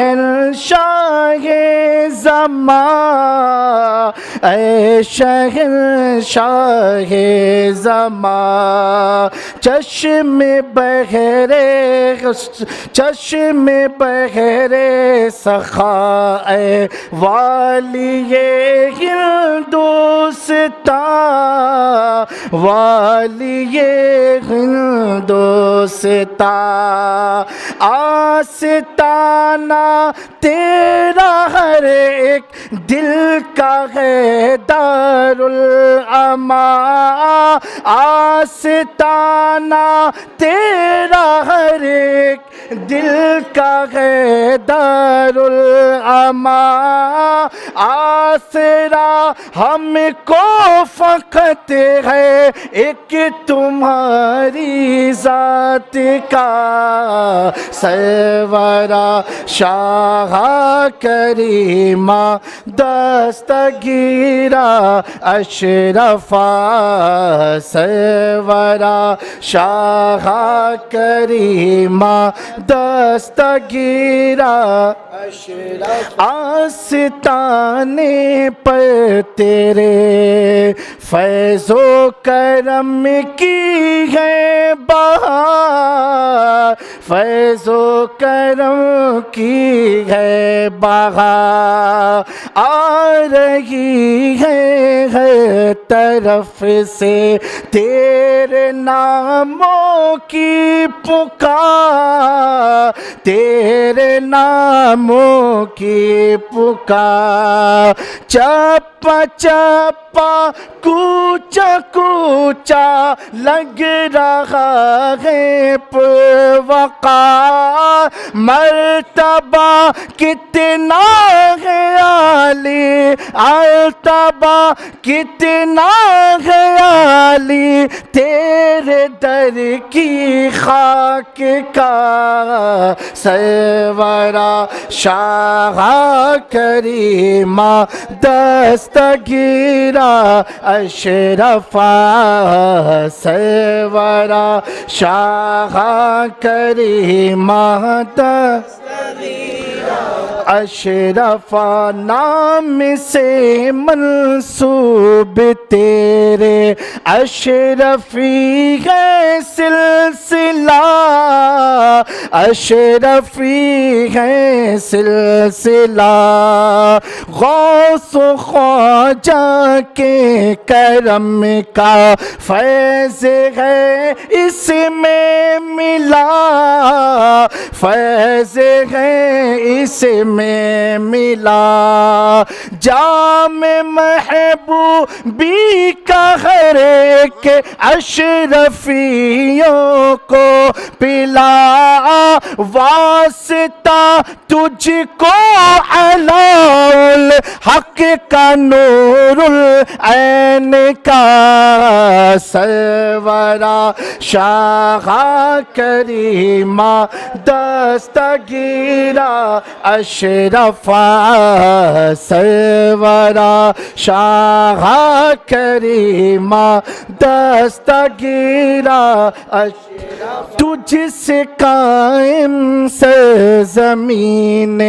شہنشاہ زمان، اے شہنشاہ زمان، چشم بہرے سخا، اے والی ہندوستان، والی ہندوستان، آستانہ تیرا ہر ایک دل کا ہے دارالامان، آستانہ تیرا ہر ایک دل کا ہے دارالامان، آسرا ہم کو فقط ہے ایک تمہاری ذات کا، سرورا شاہ کریمہ دستگیرہ اشرفا، سرورا شاہ کریمہ دستگیرہ اشرفا، آستانے پر تیرے فیض و کرم کی ہے بہار، فیض و کرم کی ہے بہار، آ رہی ہے ہر طرف سے تیرے ناموں کی پکار، تیرے ناموں کی پکار، چپا چپا کوچا کوچا لگ رہا ہے پروقار، مرتبہ کتنا ہے عالی، مرتبہ کتنا ہے عالی تیرے در کی خاک کا، سرورا شاہ کریمہ دستگیرہ اشرفا، سرورا شاہ کریمہ دستگیرہ اشرفا، نام سے منسوب تیرے اشرفی ہے سلسلہ، اشرفی ہے سلسلہ، غوث و خواجہ کے کرم کا فیض ہے اس میں ملا، فیض ہے اس میں ملا، جام محبوبی کا ہر ایک اشرفیوں کو پلا، واسطہ تجھ کو علاء الحق کا نور العین کا، سرورا شاہ کریمہ دستگیرہ اشرفا، سرورا شاہ کریمہ دستگیرہ اشرفا، تجھ سے قائم سرزمین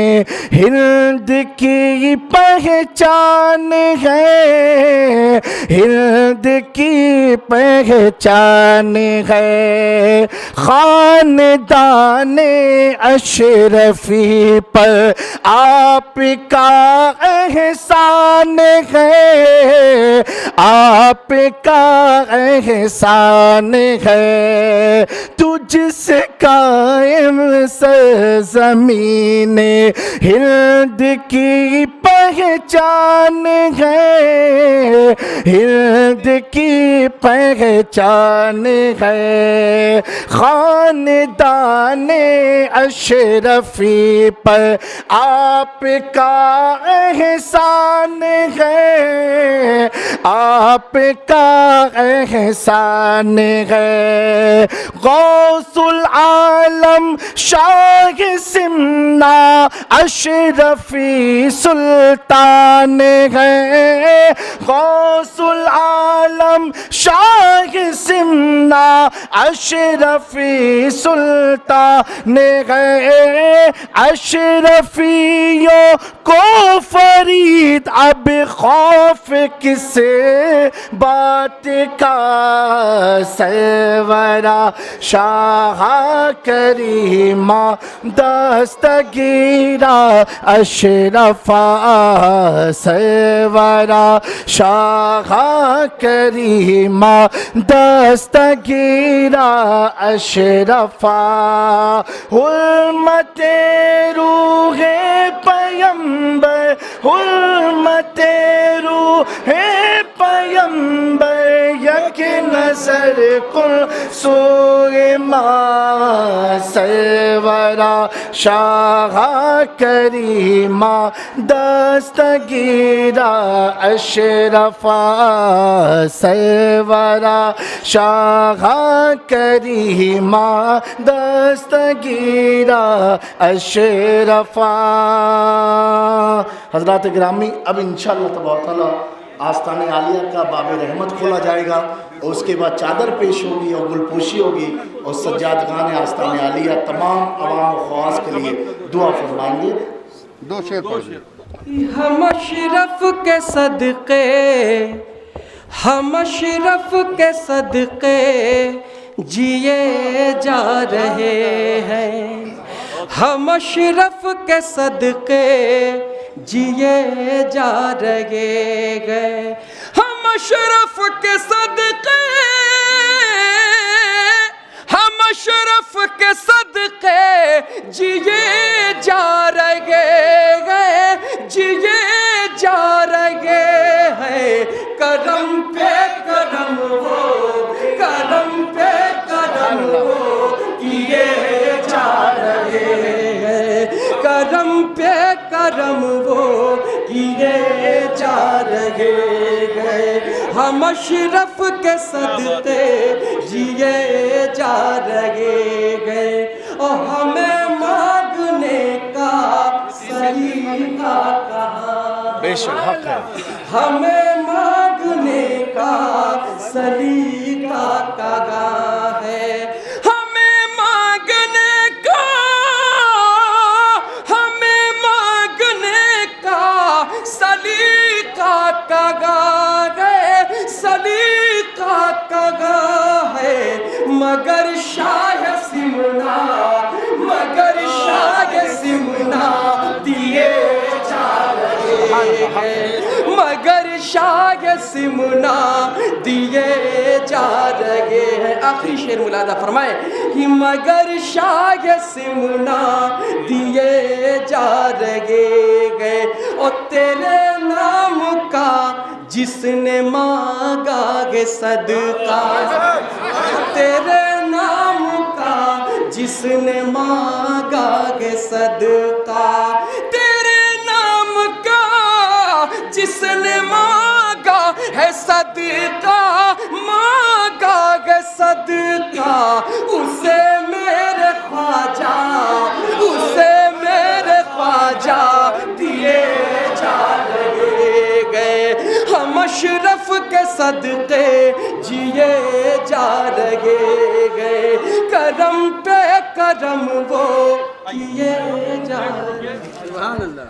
ہند کی پہچان ہے، ہند کی پہچان ہے، خاندان اشرفی پر آپ کا احسان ہے، آپ کا احسان ہے، تجھ سے قائم سرزمین ہند کی پہچان ہے، ہند کی پہچان ہے، خاندان اشرفی پر آپ کا احسان ہے، آپ کا احسان ہے، غوث العالم شاہ سمنا اشرفی سلطان ہے، غوث العالم شاہ سمنا سننا اشرفی سلطان گئے اشرفیوں کو فرید اب خوف کس بات کا سرورا شاہ کریمہ دستگیرہ اشرفا سرورا شاہ کریمہ دستگیرہ اشرفا حرمت روح پیمبر حرمت روح پیمبر یک نظر کن سوئے ماں سرورا شاہ کریمہ دستگیرہ اشرفا سرورا شاہ کریمہ دستگیرہ اشرفا. حضرات گرامی، اب انشاءاللہ تبارک تعالیٰ آستان عالیہ کا باب رحمت کھولا جائے گا اور اس کے بعد چادر پیش ہوگی اور گل پوشی ہوگی اور سجادگان آستان عالیہ تمام عوام و خواص کے لیے دعا فرمائیں گے. دو شعر پڑھیے. ہم اشرف کے صدقے ہم اشرف کے صدقے جیے جا رہے ہیں ہم اشرف کے صدقے جیے جا رہے ہیں ہم اشرف کے صدقے ہم اشرف کے صدقے جیے جا رہے ہیں جیے جا رہے ہیں کرم پہ کرم ہو کرم پہ کرم ہو کیے جا رہے ہیں کرم پہ کرم وہ کیے جا رہے ہیں ہم اشرف کے صدقے جیے جا رہے ہیں اور ہمیں مانگنے کا سلیقہ کہاں بے شک حق ہے. ہمیں مانگنے کا سلیقہ کہاں ہے ہمیں مانگنے کا ہمیں مانگنے کا سلیقہ کہاں ہے سلیقہ کہاں ہے مگر شاہ سمنا مگر شاہ سمنا دیے جا رہے ہیں مگر شاہ سمنا دیے جا رہے ہیں. آخری شعر ملاحظہ فرمائیں کہ مگر شاہ سمنا دیے جا رہے ہیں اور تیرے نام کا جس نے مانگا گے صدقہ تیرے نام کا جس نے مانگا گے صدقہ تیرے نام کا جس نے مانگا ہے صدقہ مانگا گے صدقہ اسے میرے خواجہ اسے میرے خواجہ دیے جا رہے گئے ہم اشرف کے صدقے جیے جا رہے گئے کرم پہ کرم وہ کیے جا رہے. سبحان اللہ.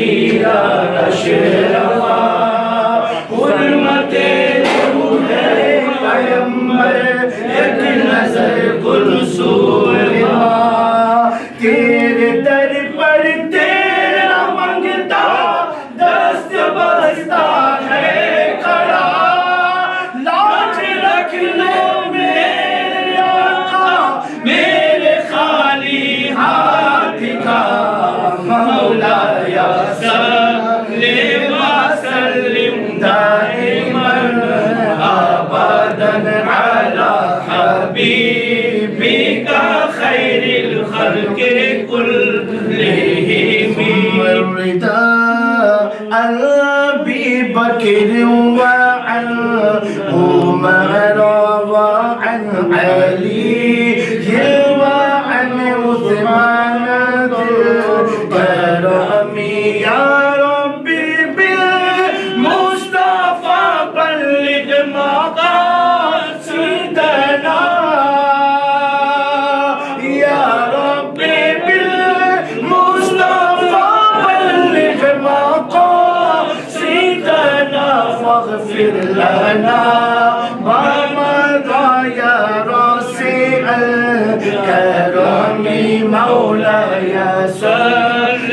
یا اشرفا حرمت روح پیغمبر ایک نظر کلثوم تیرے در پر تیرا منگتا دست بستہ ہے کھڑا لاج رکھ لو میرے آقا میرے خالی ہاتھ کا مولا یا صلی وسلم دائما ابدا علی حبیبک خیر الخلق كلهم الرضا أبي بكر وعن عمر وعن علي وعن عثمان الكرام يا ربي بالمصطفى بلغ مقاصدنا يا ربي بالمصطفى بلغ مقاصدنا فاغفر لنا ما مضى يا راسع الكرم مولاي صل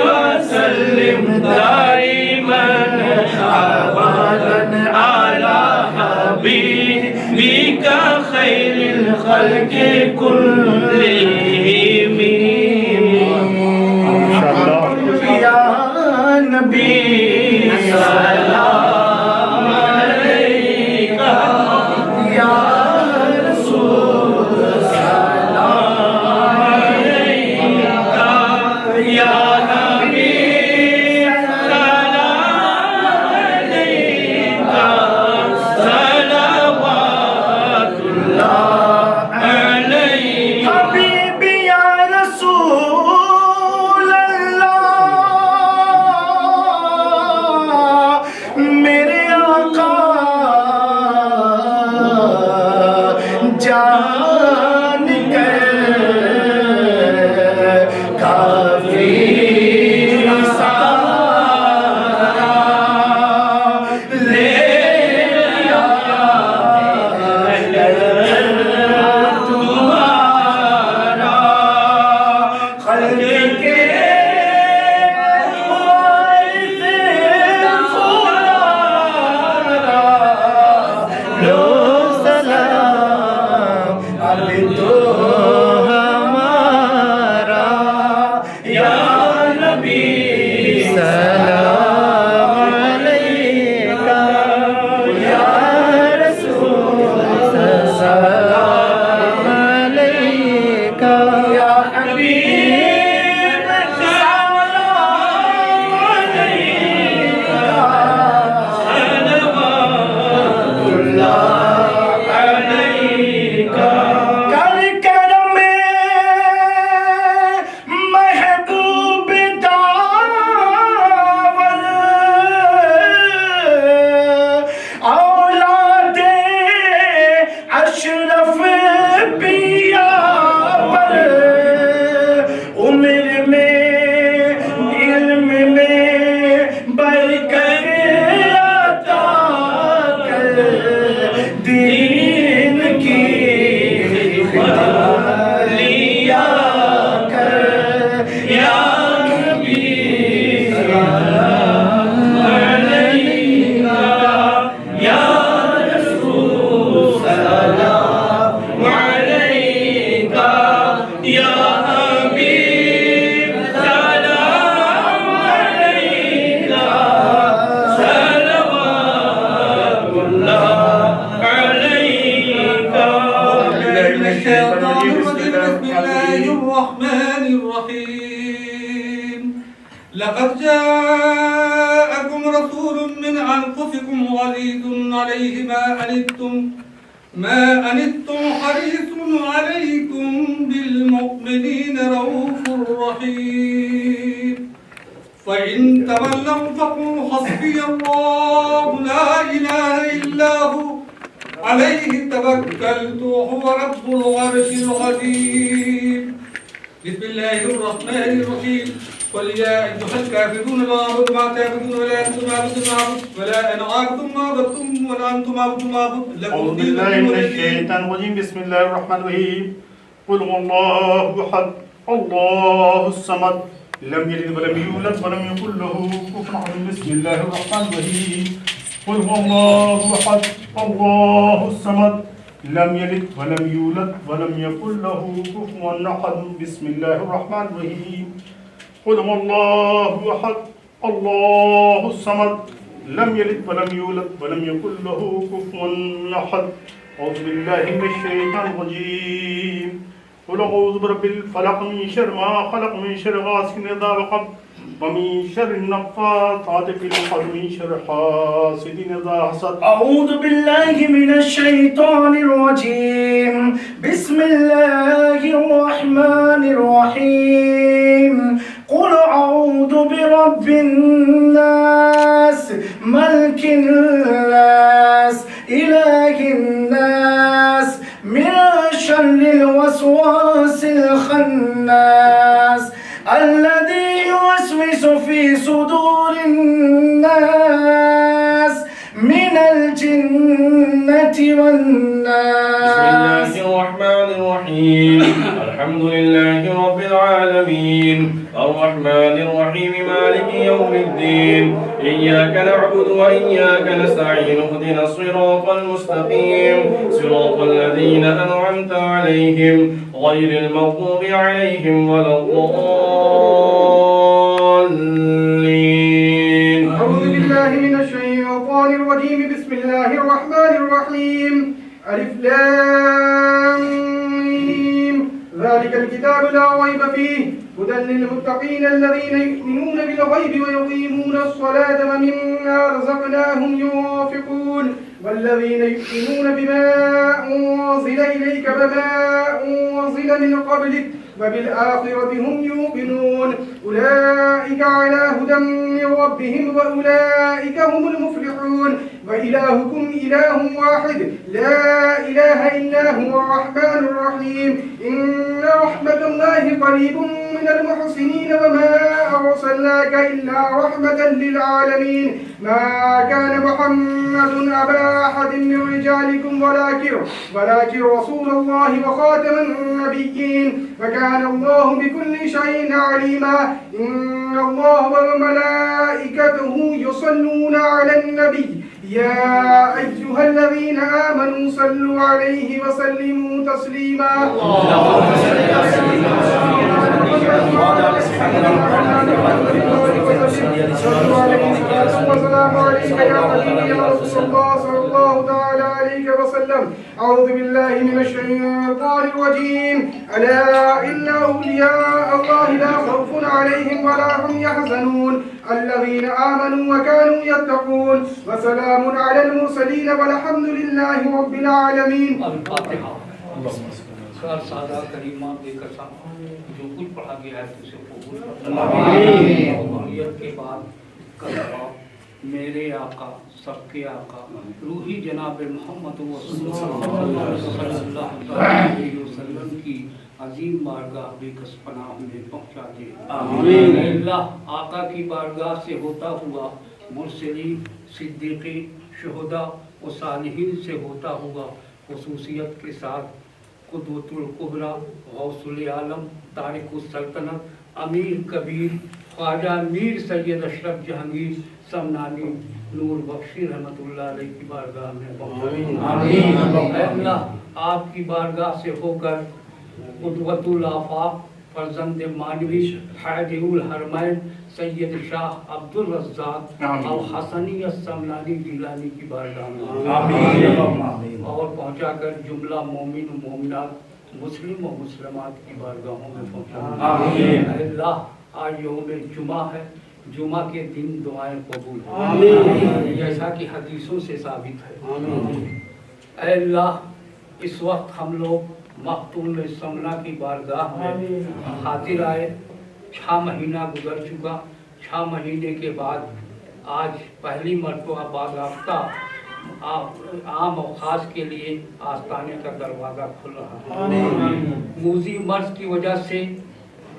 وسلم دائما ابدا على حبيبك خير الخلق كلهم يا نبي سلام عليك يا رسول سلام عليك يا حبيب سلام عليك صلوات الله عليك حبيبي يا رسول الله میرے آقا جان کر کافی سارا لے لیا تمہارا خلق کے لو سلام اب تو ہمارا یا نبی سلام علیکہ یا رسول سلام علیکہ یا حبیب سلام علیکہ صلوات اللہ علیکہ کر کرم محبوب داور اولاد اشرف پیامبر عمر میں علم میں برکت عطا کر دین کی خدمت لیا کر یا نبی سلام علیکہ یا رسول سلام علیکہ یا حبیب سلام علیکہ صلوات اللہ علیکہ بسم الله الرحمن الرحيم لقد جاءكم رسول من أنفسكم عزيز عليه ما أنتم حريص عليكم بالمؤمنين رؤوف رحيم فإن تولوا فقولوا حسبي الله لا إله إلا هو عليه توكلت وهو رب العرش العظيم بسم الله الرحمن الرحيم قل يا أيها الكافرون لا أعبد ما تعبدون ولا أنتم عابدون ما أعبد ولا أنا عابد ما عبدتم ولا أنتم عابدون ما أعبد لكم أعوذ بالله دينكم من ولي دين. الشيطان الرجيم بسم الله الرحمن الرحيم قل هو الله أحد الله الصمد لم يلد ولم يولد ولم يكن له كفوا أحد بسم الله الرحمن الرحيم قل هو الله أحد الله الصمد لم يلد ولم يولد ولم يكن له كفوا أحد بسم الله الرحمن الرحيم قل هو الله أحد الله الصمد لم يلد ولم يولد ولم يكن له كفوا أحد أعوذ بالله من الشيطان الرجيم قل أعوذ برب الفلق من شر ما خلق من شر غاسق إذا وقب ومن شر النفاثات في العقد من شر حاسد إذا حسد أعوذ بالله من الشيطان الرجيم بسم الله الرحمن الرحيم قل أعوذ برب الناس ملك الناس إله الناس من شر الوسواس الخناس الذي يوسوس في صدور الناس من الجنة والناس. بسم الله الرحمن الرحيم الحمد لله رب العالمين الرحمن الرحيم مالك يوم الدين إياك نعبد وإياك نستعين اهدنا الصراط المستقيم صراط الذين أنعمت عليهم غير المغضوب عليهم ولا الضالين. أعوذ بالله من الشيطان الرجيم بسم الله الرحمن الرحيم ألف لام ميم ذلك الكتاب لا ريب فيه هدى للمتقين الذين يؤمنون بالغيب ويقيمون الصلاة ومما رزقناهم ينفقون والذين يؤمنون بما أنزل إليك وما أنزل من قبلك وبالآخرة هم يوقنون أولئك على هدى من ربهم وأولئك هم المفلحون وإلهكم إله واحد لا إله إلا هو الرحمن الرحيم إن رحمة الله قريب من المحسنين وما أرسلناك إلا رحمة للعالمين ما كان محمد أبا أحد من رجالكم ولكن رسول الله وخاتم النبيين وكان الله بكل شيء عليما إن الله وملائكته يصلون على النبي يا أيها الذين آمنوا صلوا عليه وسلموا تسليما اللهم صل على سيدنا والسلام عليك يا حبيبي يا رسول الله صلى الله تعالى عليه وسلم. أعوذ بالله من الشيطان الرجيم ألا إن أولياء الله لا خوف عليهم ولا هم يحزنون الذين آمنوا وكانوا يتقون وسلام على المرسلين والحمد لله رب العالمين. الفاتحہ سر سادہ کریمہ بے قسم جو کچھ پڑھا گیا ہے اسے قبول کے بعد کلمہ میرے آقا سب کے آقا روحی جناب محمد رسول اللہ صلی اللہ علیہ وسلم کی عظیم بارگاہ بے کس پناہ میں پہنچا دے. اللہ آقا کی بارگاہ سے ہوتا ہوا مرسلین صدیقی شہداء و صالحین سے ہوتا ہوا خصوصیت کے ساتھ قدوۃ الکبریٰ غوث العالم تارک السلطنت امیر کبیر خواجہ میر سید اشرف جہانگیر سمنانی نور بخشی رحمت اللہ علیہ کی بارگاہ میں پہنچا. اے اللہ آپ کی بارگاہ سے ہو کر قدوۃ الآفاق فرزند مانوی حیدر الحرمین سید شاہ عبد الرزاق الحسنی السمنانی گیلانی کی بارگاہ میں اور پہنچا کر جملہ مومن و مومنات مسلم و مسلمات کی بارگاہوں میں پہنچا. اے اللہ آج یوم جمعہ ہے جمعہ کے دن دعائیں قبول جیسا کہ حدیثوں سے ثابت ہے. اے اللہ اس وقت ہم لوگ مختوم سمنا کی بارگاہ میں حاضر آئے. 6 مہینہ گزر چکا. 6 مہینے کے بعد آج پہلی مرتبہ باضابطہ عام و خاص کے لیے آستانے کا دروازہ کھل رہا ہے. موذی مرض کی وجہ سے